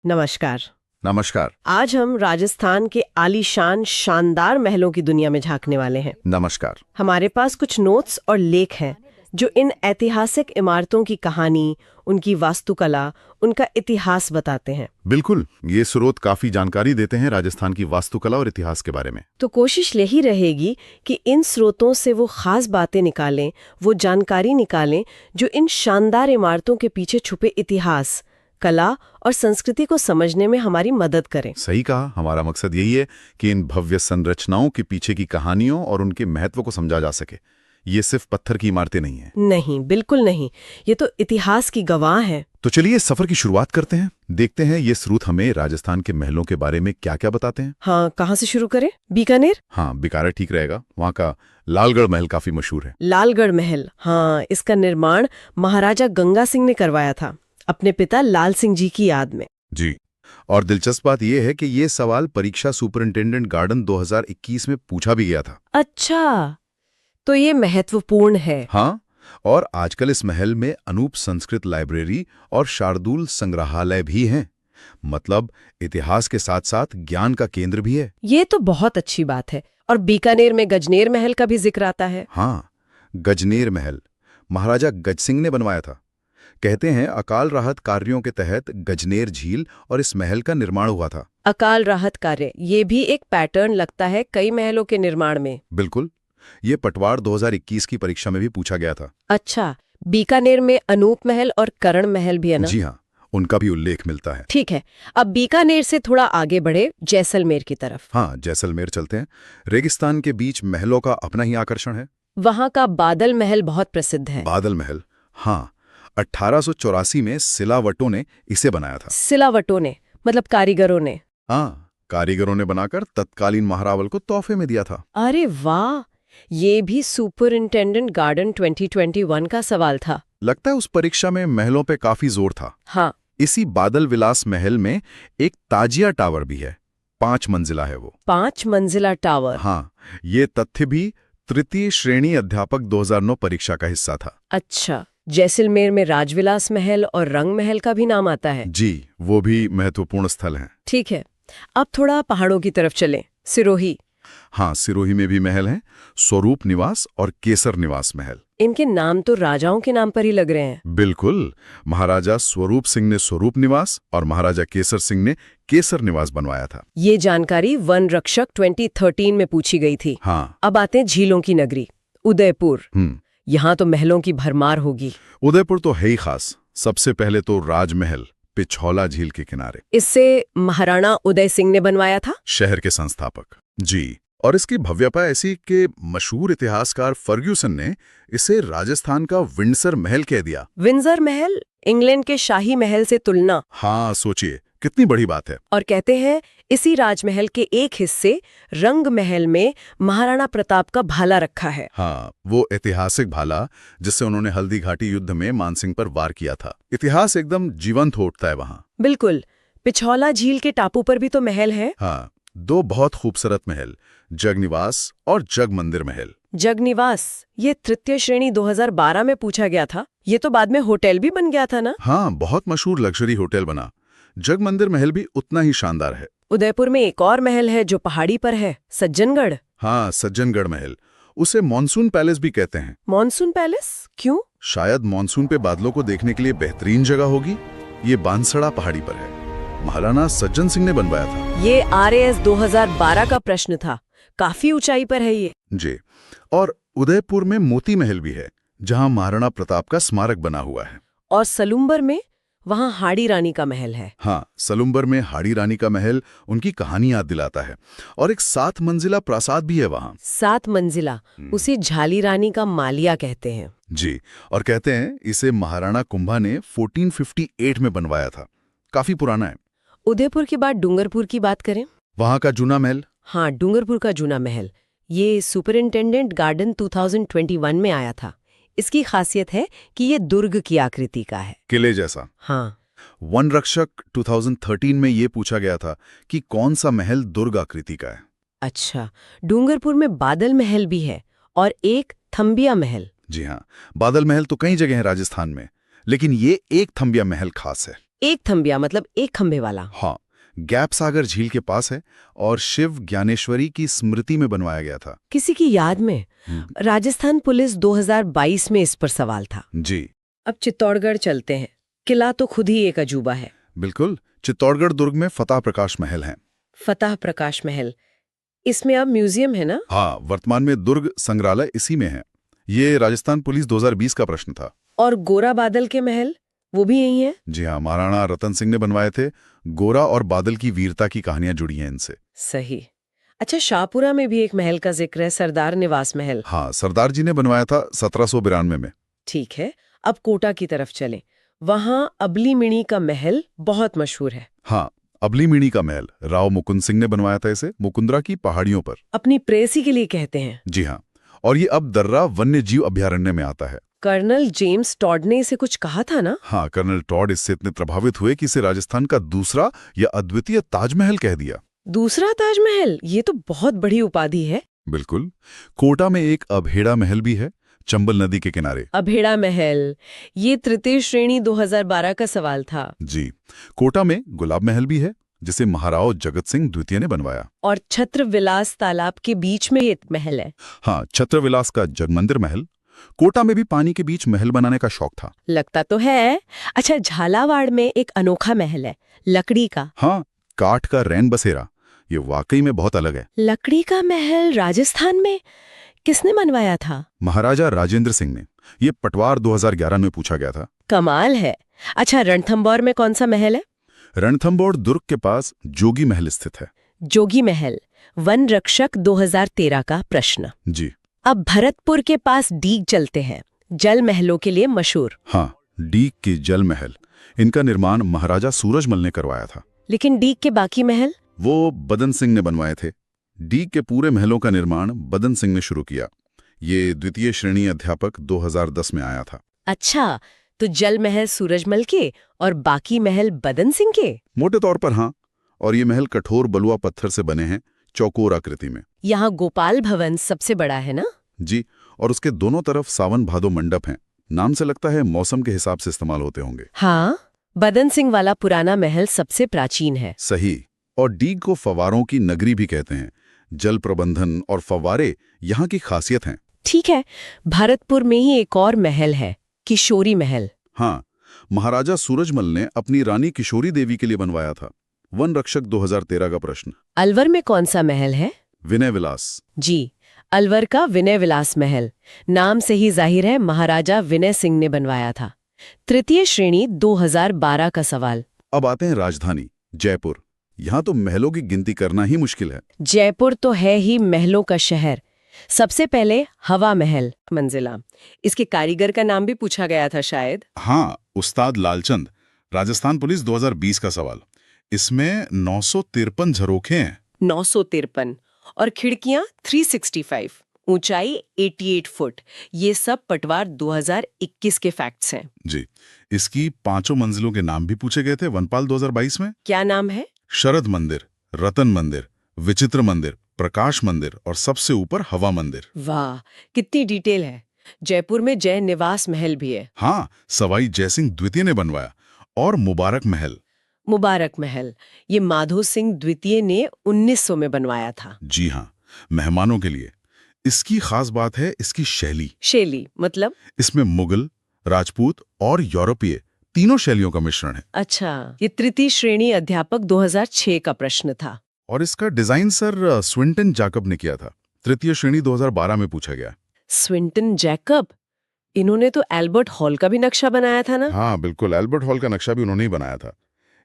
नमस्कार। नमस्कार। आज हम राजस्थान के आलीशान शानदार महलों की दुनिया में झांकने वाले हैं। नमस्कार। हमारे पास कुछ नोट्स और लेख हैं जो इन ऐतिहासिक इमारतों की कहानी, उनकी वास्तुकला, उनका इतिहास बताते हैं। बिल्कुल, ये स्रोत काफी जानकारी देते हैं राजस्थान की वास्तुकला और इतिहास के बारे में। तो कोशिश यही रहेगी कि इन स्रोतों से वो खास बातें निकालें, वो जानकारी निकालें जो इन शानदार इमारतों के पीछे छुपे इतिहास, कला और संस्कृति को समझने में हमारी मदद करें। सही कहा, हमारा मकसद यही है कि इन भव्य संरचनाओं के पीछे की कहानियों और उनके महत्व को समझा जा सके। ये सिर्फ पत्थर की इमारतें नहीं हैं। नहीं, बिल्कुल नहीं। ये तो इतिहास की गवाह है। तो चलिए सफर की शुरुआत करते हैं। देखते हैं ये स्रोत हमें राजस्थान के महलों के बारे में क्या-क्या बताते हैं। हाँ, कहाँ से शुरू करें? बीकानेर? हाँ, बीकानेर ठीक रहेगा। वहाँ का लालगढ़ महल काफी मशहूर है। लालगढ़ महल, हाँ, इसका निर्माण महाराजा गंगा सिंह ने करवाया था, अपने पिता लाल सिंह जी की याद में। जी, और दिलचस्प बात यह है कि ये सवाल परीक्षा सुपरिंटेंडेंट गार्डन 2021 में पूछा भी गया था। अच्छा, तो ये महत्वपूर्ण है। हाँ, और आजकल इस महल में अनूप संस्कृत लाइब्रेरी और शार्दुल संग्रहालय भी हैं। मतलब इतिहास के साथ साथ ज्ञान का केंद्र भी है। ये तो बहुत अच्छी बात है। और बीकानेर में गजनेर महल का भी जिक्र आता है। हाँ, गजनेर महल महाराजा गज सिंह ने बनवाया था। कहते हैं अकाल राहत कार्यों के तहत गजनेर झील और इस महल का निर्माण हुआ था। अकाल राहत कार्य, ये भी एक पैटर्न लगता है कई महलों के निर्माण में। बिल्कुल, ये पटवार 2021 की परीक्षा में भी पूछा गया था। अच्छा, बीकानेर में अनूप महल और करण महल भी है ना? जी हाँ, उनका भी उल्लेख मिलता है। ठीक है, अब बीकानेर से थोड़ा आगे बढ़े, जैसलमेर की तरफ। हाँ, जैसलमेर चलते हैं। रेगिस्तान के बीच महलों का अपना ही आकर्षण है। वहाँ का बादल महल बहुत प्रसिद्ध है। बादल महल, हाँ, 1884 में सिलावटों ने इसे बनाया था। सिलावटों ने मतलब कारीगरों ने? हाँ, कारीगरों ने बनाकर तत्कालीन महारावल को तोहफे में दिया था। अरे वाह, ये भी सुपरिंटेंडेंट गार्डन 2021 का सवाल था। लगता है उस परीक्षा में महलों पे काफी जोर था। हाँ, इसी बादल विलास महल में एक ताजिया टावर भी है। 5 मंजिला है वो। 5 मंजिला टावर? हाँ, ये तथ्य भी तृतीय श्रेणी अध्यापक 2009 परीक्षा का हिस्सा था। अच्छा, जैसलमेर में राजविलास महल और रंग महल का भी नाम आता है। जी, वो भी महत्वपूर्ण स्थल हैं। ठीक है, अब थोड़ा पहाड़ों की तरफ चलें। सिरोही। हाँ, सिरोही में भी महल हैं, स्वरूप निवास और केसर निवास महल। इनके नाम तो राजाओं के नाम पर ही लग रहे हैं। बिल्कुल, महाराजा स्वरूप सिंह ने स्वरूप निवास और महाराजा केसर सिंह ने केसर निवास बनवाया था। ये जानकारी वन रक्षक 2013 में पूछी गई थी। हाँ। अब आते हैं झीलों की नगरी, उदयपुर। यहाँ तो महलों की भरमार होगी। उदयपुर तो है ही खास। सबसे पहले तो राजमहल पिछौला झील के किनारे। इससे महाराणा उदय सिंह ने बनवाया था, शहर के संस्थापक। जी, और इसकी भव्यता ऐसी कि मशहूर इतिहासकार फर्ग्यूसन ने इसे राजस्थान का विंडसर महल कह दिया। विंडसर महल, इंग्लैंड के शाही महल से तुलना। हाँ, सोचिए कितनी बड़ी बात है। और कहते हैं इसी राजमहल के एक हिस्से रंग महल में महाराणा प्रताप का भाला रखा है। हाँ, वो ऐतिहासिक भाला जिससे उन्होंने हल्दी घाटी युद्ध में मानसिंह पर वार किया था। इतिहास एकदम जीवंत हो उठता है वहाँ। बिल्कुल। पिछौला झील के टापू पर भी तो महल है। हाँ, 2 बहुत खूबसूरत महल, जगनिवास और जगमंदिर महल। जगनिवास, ये तृतीय श्रेणी 2012 में पूछा गया था। ये तो बाद में होटल भी बन गया था ना? हाँ, बहुत मशहूर लग्जरी होटल बना। जगमंदिर महल भी उतना ही शानदार है। उदयपुर में एक और महल है जो पहाड़ी पर है, सज्जनगढ़। हाँ, सज्जनगढ़ महल। उसे मॉनसून पैलेस भी कहते हैं। मॉनसून पैलेस क्यों? शायद मॉनसून पे बादलों को देखने के लिए बेहतरीन जगह होगी। ये बांसड़ा पहाड़ी पर है। महाराणा सज्जन सिंह ने बनवाया था। ये RAS 2012 का प्रश्न था। काफी ऊंचाई पर है ये। जी, और उदयपुर में मोती महल भी है, जहां महाराणा प्रताप का स्मारक बना हुआ है। और सलुम्बर में, वहां हाड़ी रानी का महल है। हाँ, सलुम्बर में हाड़ी रानी का महल उनकी कहानी याद दिलाता है। और एक 7 मंजिला प्रासाद भी है वहां। 7 मंजिला, उसे झाली रानी का मालिया कहते हैं। जी, और कहते हैं इसे महाराणा कुंभा ने 1458 में बनवाया था। काफी पुराना है। उदयपुर के बाद डूंगरपुर की बात करें। वहां का जूना महल। हाँ, डूंगरपुर का जूना महल, ये सुपरिंटेंडेंट गार्डन 2021 में आया था। इसकी खासियत है कि ये दुर्ग की आकृति का है, किले जैसा। हाँ। वन रक्षक 2013 में ये पूछा गया था कि कौन सा महल दुर्ग आकृति का है। अच्छा, डूंगरपुर में बादल महल भी है और एक थम्बिया महल। जी हाँ, बादल महल तो कई जगह है राजस्थान में, लेकिन ये एक थम्बिया महल खास है। एक थंबिया मतलब एक खंभे वाला। हाँ, गैप सागर झील के पास है और शिव ज्ञानेश्वरी की स्मृति में बनवाया गया था। किसी की याद में। राजस्थान पुलिस 2022 में इस पर सवाल था। जी अब चित्तौड़गढ़ चलते हैं। किला तो खुद ही एक अजूबा है। बिल्कुल, चित्तौड़गढ़ दुर्ग में फतह प्रकाश महल है। फतह प्रकाश महल, इसमें अब म्यूजियम है ना? हाँ, वर्तमान में दुर्ग संग्रहालय इसी में है। ये राजस्थान पुलिस 2020 का प्रश्न था। और गोरा बादल के महल, वो भी यही है? जी हाँ, महाराणा रतन सिंह ने बनवाए थे। गोरा और बादल की वीरता की कहानियां जुड़ी हैं इनसे। सही। अच्छा, शाहपुरा में भी एक महल का जिक्र है, सरदार निवास महल। हाँ, सरदार जी ने बनवाया था 1792 में। ठीक है, अब कोटा की तरफ चलें। वहां अबली मिणी का महल बहुत मशहूर है। हाँ, अबली मिणी का महल राव मुकुंद सिंह ने बनवाया था इसे मुकुंदरा की पहाड़ियों पर। अपनी प्रेयसी के लिए कहते हैं। जी हाँ, और ये अब दर्रा वन्य जीव अभयारण्य में आता है। कर्नल जेम्स टॉड ने इसे कुछ कहा था ना? हाँ, कर्नल टॉड इससे इतने प्रभावित हुए कि इसे राजस्थान का दूसरा या अद्वितीय ताजमहल कह दिया। दूसरा ताजमहल, ये तो बहुत बड़ी उपाधि है। बिल्कुल। कोटा में एक अभेड़ा महल भी है, चंबल नदी के किनारे। अभेड़ा महल, ये तृतीय श्रेणी 2012 का सवाल था। जी, कोटा में गुलाब महल भी है, जिसे महाराव जगत सिंह द्वितीय ने बनवाया। और छत्रविलास तालाब के बीच में एक महल है। हाँ, छत्रविलास का जगमंदिर महल। कोटा में भी पानी के बीच महल बनाने का शौक था। लगता तो है। अच्छा, झालावाड़ में एक अनोखा महल है, लकड़ी का। हाँ, काठ का रैन बसेरा, ये वाकई में बहुत अलग है। लकड़ी का महल राजस्थान में किसने बनवाया था? महाराजा राजेंद्र सिंह ने। ये पटवार 2011 में पूछा गया था। कमाल है। अच्छा, रणथंभौर में कौन सा महल है? रणथंभौर दुर्ग के पास जोगी महल स्थित है। जोगी महल, वन रक्षक 2013 का प्रश्न। जी। अब भरतपुर के पास डीग चलते हैं, जल महलों के लिए मशहूर। हाँ, डीग के जल महल, इनका निर्माण महाराजा सूरजमल ने करवाया था। लेकिन डीग के बाकी महल? वो बदन सिंह ने बनवाए थे। डीग के पूरे महलों का निर्माण बदन सिंह ने शुरू किया। ये द्वितीय श्रेणी अध्यापक 2010 में आया था। अच्छा, तो जल महल सूरजमल के और बाकी महल बदन सिंह के? मोटे तौर पर हाँ, और ये महल कठोर बलुआ पत्थर से बने हैं, चौकोर आकृति में। यहाँ गोपाल भवन सबसे बड़ा है ना? जी, और उसके दोनों तरफ सावन भादो मंडप हैं। नाम से लगता है मौसम के हिसाब से इस्तेमाल होते होंगे। हाँ, बदन सिंह वाला पुराना महल सबसे प्राचीन है। सही। और डीग को फव्वारों की नगरी भी कहते हैं। जल प्रबंधन और फव्वारे यहाँ की खासियत हैं। ठीक है, भरतपुर में ही एक और महल है, किशोरी महल। हाँ, महाराजा सूरजमल ने अपनी रानी किशोरी देवी के लिए बनवाया था। वन रक्षक 2013 का प्रश्न। अलवर में कौन सा महल है? विनय विलास। जी, अलवर का विनय विलास महल, नाम से ही जाहिर है महाराजा विनय सिंह ने बनवाया था। तृतीय श्रेणी 2012 का सवाल। अब आते हैं राजधानी जयपुर। यहाँ तो महलों की गिनती करना ही मुश्किल है। जयपुर तो है ही महलों का शहर। सबसे पहले हवा महल मंजिला, इसके कारीगर का नाम भी पूछा गया था शायद। हाँ, उस्ताद लालचंद। राजस्थान पुलिस 2020 का सवाल। इसमें 953 झरोखे हैं। 953 और खिड़कियां 365, ऊंचाई 88 फुट। ये सब पटवार 2021 के फैक्ट्स हैं। जी, इसकी 5 मंजिलों के नाम भी पूछे गए थे वनपाल 2022 में। क्या नाम है? शरद मंदिर, रतन मंदिर, विचित्र मंदिर, प्रकाश मंदिर और सबसे ऊपर हवा मंदिर। वाह, कितनी डिटेल है। जयपुर में जय निवास महल भी है। हाँ, सवाई जयसिंह द्वितीय ने बनवाया। और मुबारक महल। मुबारक महल, ये माधो सिंह द्वितीय ने 1900 में बनवाया था। जी हाँ, मेहमानों के लिए। इसकी खास बात है इसकी शैली। शैली मतलब? इसमें मुगल, राजपूत और यूरोपीय तीनों शैलियों का मिश्रण है। अच्छा, ये तृतीय श्रेणी अध्यापक 2006 का प्रश्न था। और इसका डिजाइन सर स्विंटन जैकब ने किया था। तृतीय श्रेणी 2012 में पूछा गया। स्विंटन जैकब, इन्होंने तो एल्बर्ट हॉल का भी नक्शा बनाया था ना? हाँ बिल्कुल, एल्बर्ट हॉल का नक्शा भी उन्होंने ही बनाया था।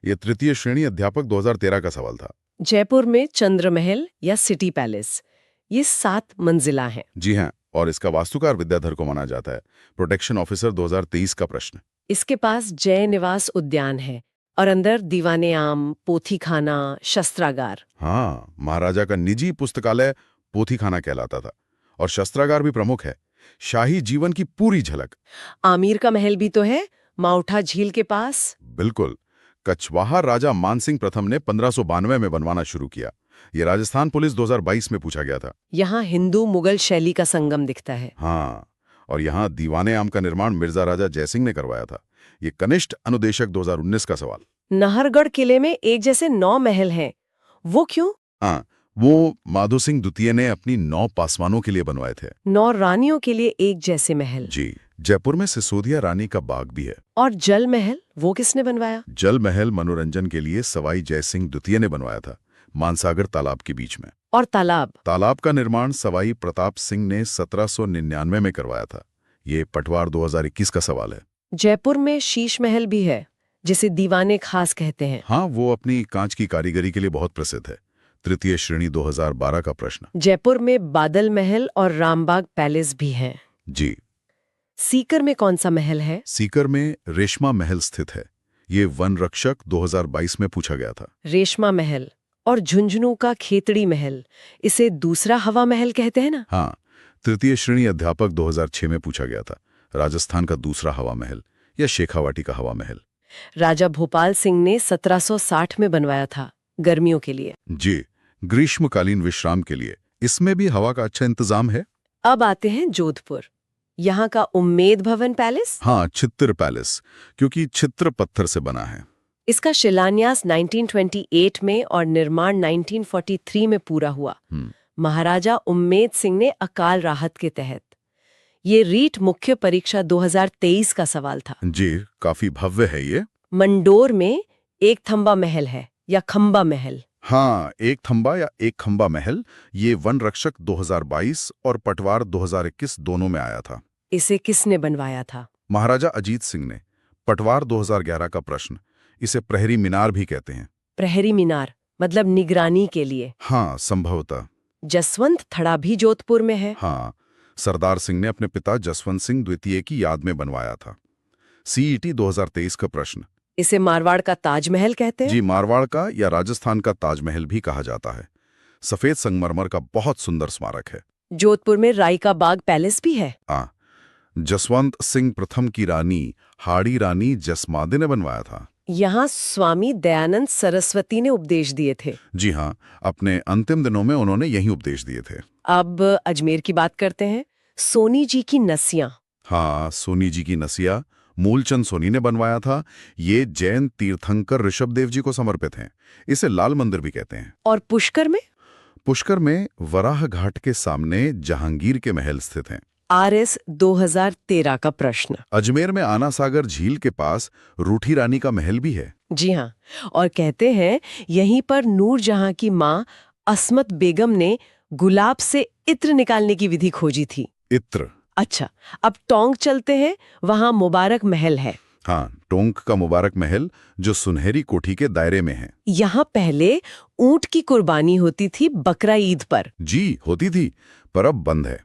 ये तृतीय श्रेणी अध्यापक 2013 का सवाल था। जयपुर में चंद्र महल या सिटी पैलेस, ये 7 मंजिला है। जी हाँ, और इसका वास्तुकार विद्याधर को माना जाता है। प्रोटेक्शन ऑफिसर 2023 का प्रश्न। इसके पास जय निवास उद्यान है और अंदर दीवाने आम, पोथी खाना, शस्त्रागार। हाँ, महाराजा का निजी पुस्तकालय पोथी खाना कहलाता था और शस्त्रागार भी प्रमुख है। शाही जीवन की पूरी झलक। आमिर का महल भी तो है, माउठा झील के पास। बिल्कुल, कछवाहा राजा मानसिंह प्रथम ने 1592 में बनवाना शुरू किया। ये राजस्थान पुलिस 2022 में पूछा गया था। यहाँ हिंदू मुगल शैली का संगम दिखता है। हाँ, और यहाँ दीवाने आम का निर्माण मिर्जा राजा जयसिंह ने करवाया था। ये कनिष्ठ अनुदेशक 2019 का सवाल। नाहरगढ़ किले में एक जैसे 9 महल हैं, वो क्यों? हाँ, वो माधो सिंह द्वितीय ने अपनी 9 पासवानों के लिए बनवाए थे। 9 रानियों के लिए एक जैसे महल। जी, जयपुर में सिसोदिया रानी का बाग भी है। और जल महल, वो किसने बनवाया? जल महल मनोरंजन के लिए सवाई जयसिंह द्वितीय ने बनवाया था, मानसागर तालाब के बीच में। और तालाब? तालाब का निर्माण सवाई प्रताप सिंह ने 1799 में करवाया था। ये पटवार 2021 का सवाल है। जयपुर में शीश महल भी है, जिसे दीवाने खास कहते हैं। हाँ, वो अपनी कांच की कारीगरी के लिए बहुत प्रसिद्ध है। तृतीय श्रेणी 2012 का प्रश्न। जयपुर में बादल महल और रामबाग पैलेस भी हैं। जी। सीकर में कौन सा महल है? सीकर में रेशमा महल स्थित है। ये वन रक्षक 2022 में पूछा गया था। रेशमा महल और झुंझुनू का खेतड़ी महल, इसे दूसरा हवा महल कहते हैं ना? हाँ, तृतीय श्रेणी अध्यापक 2006 में पूछा गया था। राजस्थान का दूसरा हवा महल या शेखावाटी का हवा महल। राजा भोपाल सिंह ने 1760 में बनवाया था, गर्मियों के लिए। जी, ग्रीष्मकालीन विश्राम के लिए। इसमें भी हवा का अच्छा इंतजाम है। अब आते हैं जोधपुर। यहाँ का उम्मेद भवन पैलेस? हाँ, छित्र पैलेस, क्योंकि छित्र पत्थर से बना है। इसका शिलान्यास 1928 में और निर्माण 1943 में पूरा हुआ, महाराजा उम्मेद सिंह ने अकाल राहत के तहत। ये रीट मुख्य परीक्षा 2023 का सवाल था। जी, काफी भव्य है ये। मंडोर में एक थंबा महल है या खंबा महल? हाँ, एक थंबा या एक खंबा महल, ये वन रक्षक 2022 और पटवार 2021 दोनों में आया था। इसे किसने बनवाया था? महाराजा अजीत सिंह ने। पटवार 2011 का प्रश्न। इसे प्रहरी मीनार भी कहते हैं। प्रहरी मीनार मतलब निगरानी के लिए? हाँ, संभवतः। जसवंत थड़ा भी जोधपुर में है? हाँ, सरदार सिंह ने अपने पिता जसवंत सिंह द्वितीय की याद में बनवाया था। सीईटी 2023 का प्रश्न। इसे मारवाड़ का ताजमहल कहते हैं? जी, मारवाड़ का या राजस्थान का ताजमहल भी कहा जाता है। सफेद संगमरमर का बहुत सुंदर स्मारक है। जोधपुर में राई का बाग पैलेस भी है? हाँ, जसवंत सिंह प्रथम की रानी हाड़ी रानी जसमादे ने बनवाया था। यहाँ स्वामी दयानंद सरस्वती ने उपदेश दिए थे। जी हाँ, अपने अंतिम दिनों में उन्होंने यही उपदेश दिए थे। अब अजमेर की बात करते हैं। सोनी जी की नसियां। हाँ, सोनी जी की नसिया मूलचंद सोनी ने बनवाया था। ये जैन तीर्थंकर ऋषभदेव जी को समर्पित हैं। इसे लाल मंदिर भी कहते हैं। और पुष्कर में? पुष्कर में वराह घाट के सामने जहांगीर के महल स्थित हैं। RS 2013 का प्रश्न। अजमेर में आना सागर झील के पास रूठी रानी का महल भी है। जी हाँ, और कहते हैं यहीं पर नूरजहां की माँ अस्मत बेगम ने गुलाब से इत्र निकालने की विधि खोजी थी। इत्र? अच्छा, अब टोंक चलते हैं, वहां मुबारक महल है। हाँ, टोंक का मुबारक महल जो सुनहरी कोठी के दायरे में है। यहाँ पहले ऊंट की कुर्बानी होती थी बकरा ईद पर। जी, होती थी, पर अब बंद है।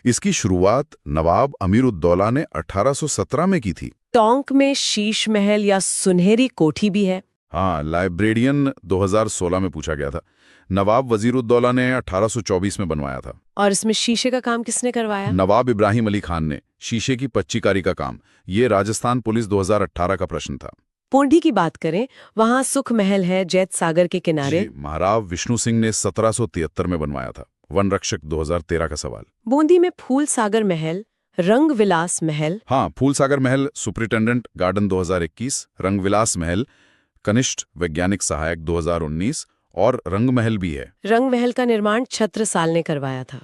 इसकी शुरुआत नवाब अमीरुद्दौला ने 1817 में की थी। टोंक में शीश महल या सुनहरी कोठी भी है? हाँ, लाइब्रेरियन 2016 में पूछा गया था। नवाब वजीरुद्दौला ने 1824 में बनवाया था। और इसमें शीशे का काम किसने करवाया? नवाब इब्राहिम अली खान ने। शीशे की पच्चीकारी का काम। ये राजस्थान पुलिस 2018 का प्रश्न था। पोंडी की बात करें, वहां सुख महल है जैत सागर के किनारे। महाराव विष्णु सिंह ने 1773 में बनवाया था। वन रक्षक 2013 का सवाल। बूंदी में फूल सागर महल, रंग विलास महल। हाँ, फूल सागर महल सुपरिटेंडेंट गार्डन 2021, रंग विलास महल कनिष्ठ वैज्ञानिक सहायक 2019 और रंग महल भी है। रंग महल का निर्माण छत्रसाल ने करवाया था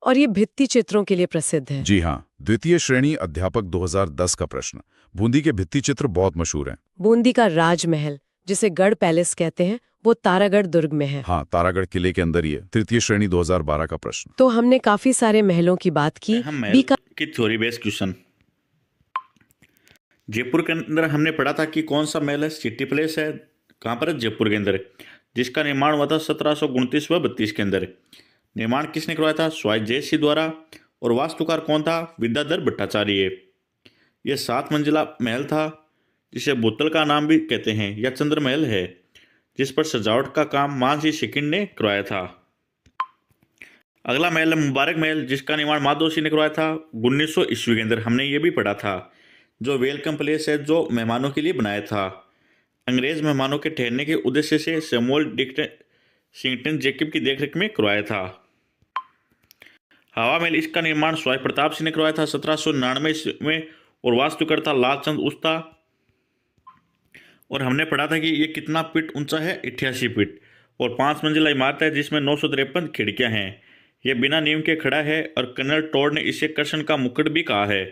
और ये भित्ति चित्रों के लिए प्रसिद्ध है। जी हाँ, द्वितीय श्रेणी अध्यापक 2010 का प्रश्न। बूंदी के भित्ति चित्र बहुत मशहूर हैं। बूंदी का राजमहल, जिसे गढ़ पैलेस कहते हैं, वो तारागढ़ दुर्ग में है। हाँ, तारागढ़ किले के अंदर ही है। तृतीय श्रेणी 2012 का प्रश्न। तो हमने काफी सारे महलों की बात की। की थ्योरी बेस्ड क्वेश्चन। जयपुर के अंदर हमने पढ़ा था कि कौन सा महल है, सिटी पैलेस है, कहाँ पर है? जयपुर के अंदर, जिसका निर्माण हुआ था 1729 व 32 के अंदर। निर्माण किसने करवाया था? स्वाई जयसिंह द्वारा। और वास्तुकार कौन था? विद्याधर भट्टाचार्य। यह 7 मंजिला महल था, जिसे बोतल का नाम भी कहते हैं, या चंद्र महल है, जिस पर सजावट का काम मानसिंह सेकंड ने करवाया था। अगला महल है मुबारक महल, जिसका निर्माण माधो सिंह ने करवाया था 1900 ईस्वी के अंदर। हमने ये भी पढ़ा था, जो वेलकम प्लेस है, जो मेहमानों के लिए बनाया था। अंग्रेज मेहमानों के ठहरने के उद्देश्य से सैमुअल डिक्सन जैकब की देखरेख में करवाया था। हवा महल, इसका निर्माण स्वाई प्रताप सिंह ने करवाया था 1799 में, और वास्तुकर्ता लालचंद उस्ता और हमने पढ़ा था कि ये कितना फीट ऊंचा है, 88 फीट, और 5 मंजिला इमारत है जिसमें 953 खिड़कियां हैं। यह बिना नींव के खड़ा है और कर्नल टोड ने इसे कृष्ण का मुकुट भी कहा है।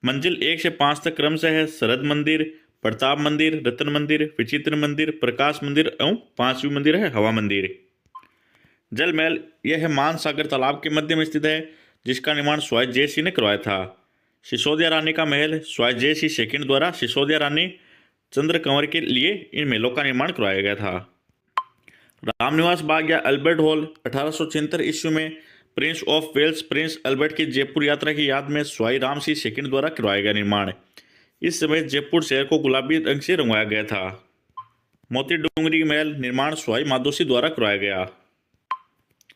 मंजिल 1 से 5 तक क्रम से है शरद मंदिर, प्रताप मंदिर, रत्न मंदिर, विचित्र मंदिर, प्रकाश मंदिर एवं 5वीं मंदिर है हवा मंदिर। जल महल यह है मान सागर तालाब के मध्य में स्थित है, जिसका निर्माण स्वायत्त जयसिंह ने करवाया था। सिसोदिया रानी का महल स्वायत्त जयसिंह सेकंड द्वारा सिसोदिया रानी चंद्र कंवर के लिए इन महलों का निर्माण करवाया गया था। रामनिवास बाग या अल्बर्ट हॉल 1876 ईस्वी में Prince of Wales Prince Albert की जयपुर यात्रा की याद में स्वाई राम सिंह सेकंड द्वारा करवाया गया निर्माण। इस समय जयपुर शहर को गुलाबी रंग से रंगवाया गया था। मोती डूंगरी महल निर्माण स्वाई माधोसी द्वारा करवाया गया।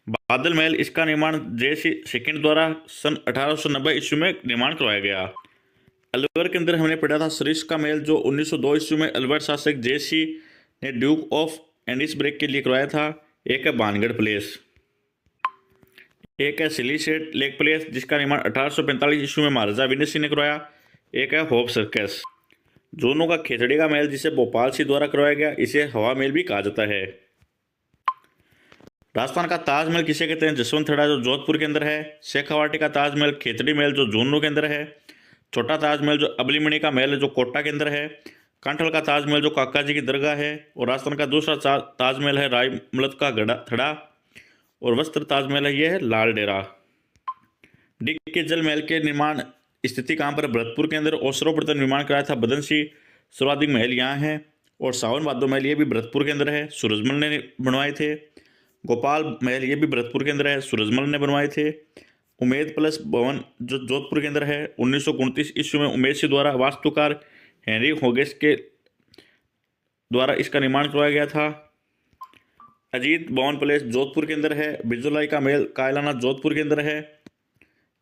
बादल महल इसका निर्माण जयसिंह सेकंड द्वारा सन 1890 ईस्वी में निर्माण करवाया गया। अलवर के अंदर हमने पढ़ा था सरिस का महल, जो 1902 ईस्वी में अलवर शासक जयसिंह ने ड्यूक ऑफ एडिसब्रग के लिए करवाया था। एक है बानगढ़ पैलेस, एक है सिलीसेट लेक पैलेस जिसका निर्माण 1845 ईस्वी में महाराजा विनय सिंह ने करवाया। एक है होप सर्कस। दोनों का खेतड़ी का महल जिसे भोपाल सिंह द्वारा करवाया गया, इसे हवा महल भी कहा जाता है। राजस्थान का ताजमहल किसे कहते हैं? जसवंत थड़ा जो जोधपुर के अंदर है। शेखावाटी का ताजमहल, खेतड़ी महल जो झुंझुनू के अंदर है। छोटा ताजमहल जो अबलीमणि का महल है जो कोटा के अंदर है। कांठल का ताजमहल जो काका जी की दरगाह है। और राजस्थान का दूसरा ताजमहल है रायमलत का थड़ा। और वस्त्र ताजमहल है, यह है लाल डेरा। डिग के जल महल के निर्माण स्थिति कहाँ पर? भरतपुर के अंदर। और सर्वप्रथम निर्माण कराया था बदन सिंह। सर्वाधिक महल यहाँ है। और सावन भादो महल ये भी भरतपुर के अंदर है, सूरजमल ने बनवाए थे। गोपाल महल ये भी भरतपुर के अंदर है, सूरजमल ने बनवाए थे। उमेद प्लस भवन जो जोधपुर के अंदर है, 1929 ईस्वी में उमेद सिंह द्वारा वास्तुकार हेनरी होगेस के द्वारा इसका निर्माण करवाया गया था। अजीत भवन पैलेस जोधपुर के अंदर है। बिरजुलाई का महल कायलाना जोधपुर के अंदर है।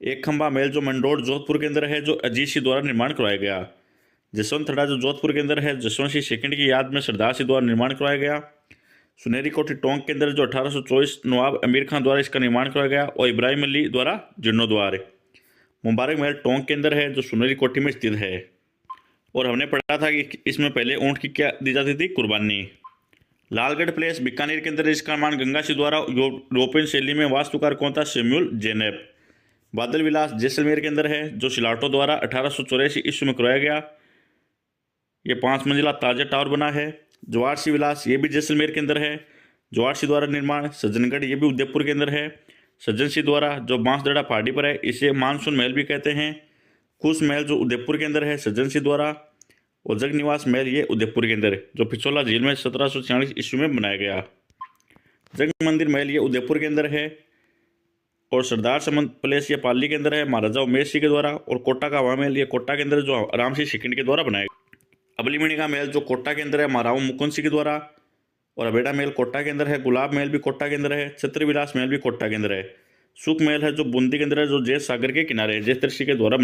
एक खंबा महल जो मंडोर जोधपुर के अंदर है, जो अजीत सिंह द्वारा निर्माण करवाया गया। जसवंत थड़ा जो जोधपुर के अंदर है, जसवंत सिंह सेकंड की याद में सरदार सिंह द्वारा निर्माण करवाया गया। सुनहरी कोठी टोंक के अंदर जो 1824 नवाब अमीर खान द्वारा इसका निर्माण करवाया गया। और इब्राहिम अली द्वारा जीर्णोद्वार। मुबारक महल टोंक के अंदर है, जो सुनहरी कोठी में स्थित है। और हमने पढ़ा था कि इसमें पहले ऊँट की क्या दी जाती थी? कुर्बानी। लालगढ़ प्लेस बीकानेर के अंदर इसका निर्माण गंगा सिंह द्वारा यूरोपियन शैली में वास्तुकार कौन था? सैमुअल जेनेब। बादल विलास जैसलमेर के अंदर है, जो सिलाटो द्वारा 1884 ईस्वी में करवाया गया। ये 5 मंजिला ताजा टावर बना है। जवारसी विलास ये भी जैसलमेर के अंदर है, जवारसी द्वारा निर्माण। सज्जनगढ़ ये भी उदयपुर के अंदर है, सज्जन सिंह द्वारा, जो बांसदड़ा पहाड़ी पर है। इसे मानसून महल भी कहते हैं। खुश महल जो उदयपुर के अंदर है, सज्जन सिंह द्वारा। और जगनिवास महल ये उदयपुर के अंदर, जो पिछोला झील में 1746 ईस्वी में बनाया गया। जग मंदिर महल ये उदयपुर के अंदर है। और सरदार समंद पैलेस ये पाली के अंदर है, महाराजा उमेश सिंह के द्वारा। और कोटा का हवा महल ये कोटा के अंदर, जो राम सिंह सेकंड के द्वारा बनाया गया। अबलीमणि का महल जो कोटा के अंदर है, महाराव मुकुंद सिंह के द्वारा। और अबेड़ा महल कोटा के अंदर है। गुलाब महल भी कोटा के अंदर है। छत्रविलास महल भी कोटा के अंदर है। सुख महल है जो बूंदी के अंदर है, जो जैत सागर के किनारे है, जैत ऋषि के द्वारा